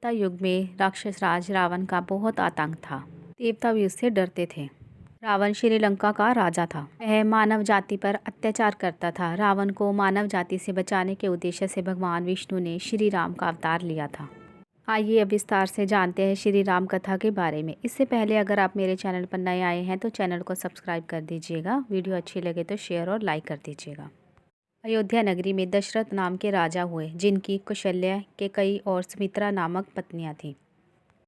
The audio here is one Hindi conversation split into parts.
त्रेता युग में राक्षस राज रावण का बहुत आतंक था। देवता भी उससे डरते थे। रावण श्रीलंका का राजा था। वह मानव जाति पर अत्याचार करता था। रावण को मानव जाति से बचाने के उद्देश्य से भगवान विष्णु ने श्री राम का अवतार लिया था। आइए अब विस्तार से जानते हैं श्री राम कथा के बारे में। इससे पहले अगर आप मेरे चैनल पर नए आए हैं तो चैनल को सब्सक्राइब कर दीजिएगा। वीडियो अच्छी लगे तो शेयर और लाइक कर दीजिएगा। अयोध्या नगरी में दशरथ नाम के राजा हुए, जिनकी कौशल्या, केकई और सुमित्रा नामक पत्नियां थीं।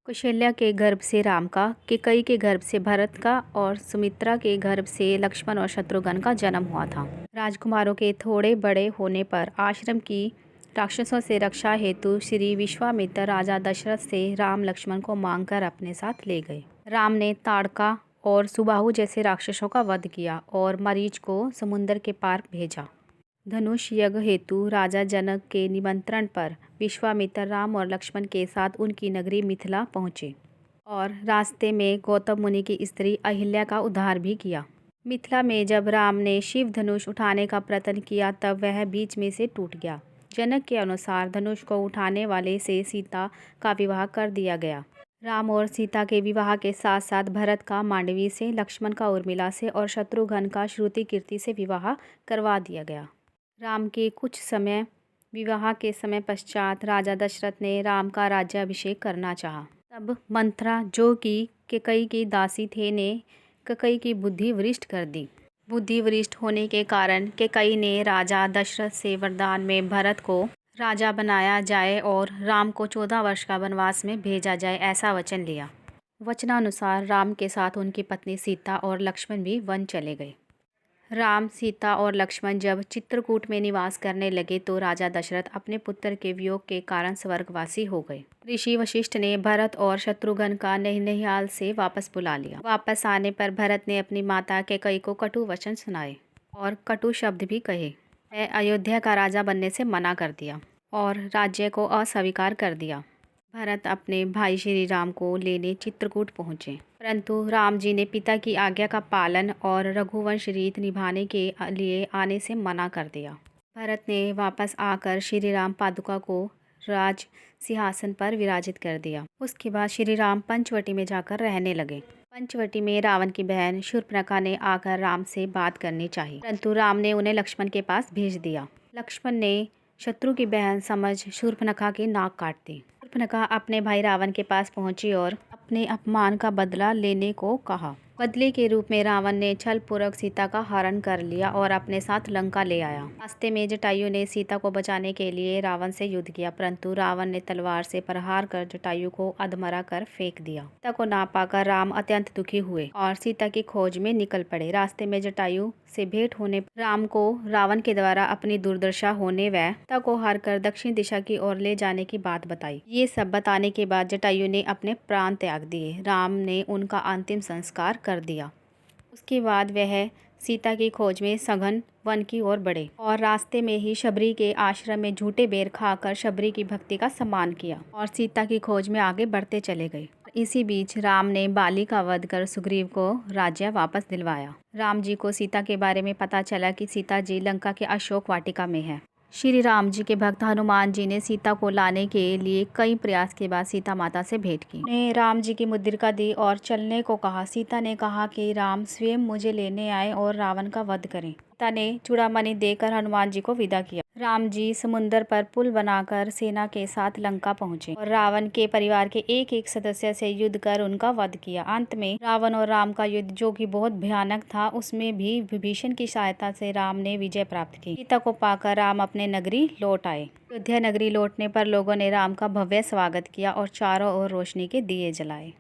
कौशल्या के गर्भ से राम का, केकई के गर्भ से भरत का और सुमित्रा के गर्भ से लक्ष्मण और शत्रुघ्न का जन्म हुआ था। राजकुमारों के थोड़े बड़े होने पर आश्रम की राक्षसों से रक्षा हेतु श्री विश्वामित्र राजा दशरथ से राम लक्ष्मण को मांगकर अपने साथ ले गए। राम ने ताड़का और सुबाहु जैसे राक्षसों का वध किया और मरीच को समुद्र के पार भेजा। धनुष यज्ञ हेतु राजा जनक के निमंत्रण पर विश्वामित्र राम और लक्ष्मण के साथ उनकी नगरी मिथिला पहुँचे और रास्ते में गौतम मुनि की स्त्री अहिल्या का उद्धार भी किया। मिथिला में जब राम ने शिव धनुष उठाने का प्रयत्न किया तब वह बीच में से टूट गया। जनक के अनुसार धनुष को उठाने वाले से सीता का विवाह कर दिया गया। राम और सीता के विवाह के साथ साथ भरत का मांडवी से, लक्ष्मण का उर्मिला से और शत्रुघ्न का श्रुति कीर्ति से विवाह करवा दिया गया। राम के कुछ समय विवाह के समय पश्चात राजा दशरथ ने राम का राज्याभिषेक करना चाहा। तब मंथरा, जो कि केकई की दासी थे, ने केकई की बुद्धि भ्रष्ट कर दी। बुद्धि भ्रष्ट होने के कारण केकई ने राजा दशरथ से वरदान में भरत को राजा बनाया जाए और राम को 14 वर्ष का वनवास में भेजा जाए, ऐसा वचन लिया। वचनानुसार राम के साथ उनकी पत्नी सीता और लक्ष्मण भी वन चले गए। राम, सीता और लक्ष्मण जब चित्रकूट में निवास करने लगे तो राजा दशरथ अपने पुत्र के वियोग के कारण स्वर्गवासी हो गए। ऋषि वशिष्ठ ने भरत और शत्रुघ्न का नैनिहाल से वापस बुला लिया। वापस आने पर भरत ने अपनी माता केकई को कटु वचन सुनाए और कटु शब्द भी कहे। वह अयोध्या का राजा बनने से मना कर दिया और राज्य को अस्वीकार कर दिया। भरत अपने भाई श्री राम को लेने चित्रकूट पहुँचे, परंतु राम जी ने पिता की आज्ञा का पालन और रघुवंश रीत निभाने के लिए आने से मना कर दिया। भरत ने वापस आकर श्री राम पादुका को राज सिंहासन पर विराजित कर दिया। उसके बाद श्री राम पंचवटी में जाकर रहने लगे। पंचवटी में रावण की बहन शूर्पणखा ने आकर राम से बात करनी चाहिए, परंतु राम ने उन्हें लक्ष्मण के पास भेज दिया। लक्ष्मण ने शत्रु की बहन समझ शूर्पणखा की नाक काट दी। शूर्पणखा अपने भाई रावण के पास पहुंची और अपने अपमान का बदला लेने को कहा। बदले के रूप में रावण ने छलपूर्वक सीता का हरण कर लिया और अपने साथ लंका ले आया। रास्ते में जटायु ने सीता को बचाने के लिए रावण से युद्ध किया, परंतु रावण ने तलवार से प्रहार कर जटायु को अधमरा कर फेंक दिया। सीता को ना पाकर राम अत्यंत दुखी हुए और सीता की खोज में निकल पड़े। रास्ते में जटायु से भेंट होने पर राम को रावण के द्वारा अपनी दुर्दशा होने व सीता को हार कर दक्षिण दिशा की ओर ले जाने की बात बताई। ये सब बताने के बाद जटायु ने अपने प्राण त्याग दिए। राम ने उनका अंतिम संस्कार कर दिया। उसके बाद वह सीता की खोज में सघन वन की ओर बढ़े और रास्ते में ही शबरी के आश्रम में झूठे बेर खाकर शबरी की भक्ति का सम्मान किया और सीता की खोज में आगे बढ़ते चले गए। इसी बीच राम ने बाली का वध कर सुग्रीव को राज्य वापस दिलवाया। राम जी को सीता के बारे में पता चला कि सीता जी लंका के अशोक वाटिका में है। श्री राम जी के भक्त हनुमान जी ने सीता को लाने के लिए कई प्रयास के बाद सीता माता से भेंट की। उन्हें राम जी की मुद्रिका दी और चलने को कहा। सीता ने कहा कि राम स्वयं मुझे लेने आए और रावण का वध करें। सीता ने चूड़ामणि देकर हनुमान जी को विदा किया। राम जी समुद्र पर पुल बनाकर सेना के साथ लंका पहुंचे और रावण के परिवार के एक एक सदस्य से युद्ध कर उनका वध किया। अंत में रावण और राम का युद्ध, जो कि बहुत भयानक था, उसमें भी विभीषण की सहायता से राम ने विजय प्राप्त की। सीता को पाकर राम अपने नगरी लौट आए। अयोध्या नगरी लौटने पर लोगों ने राम का भव्य स्वागत किया और चारों ओर रोशनी के दिए जलाए।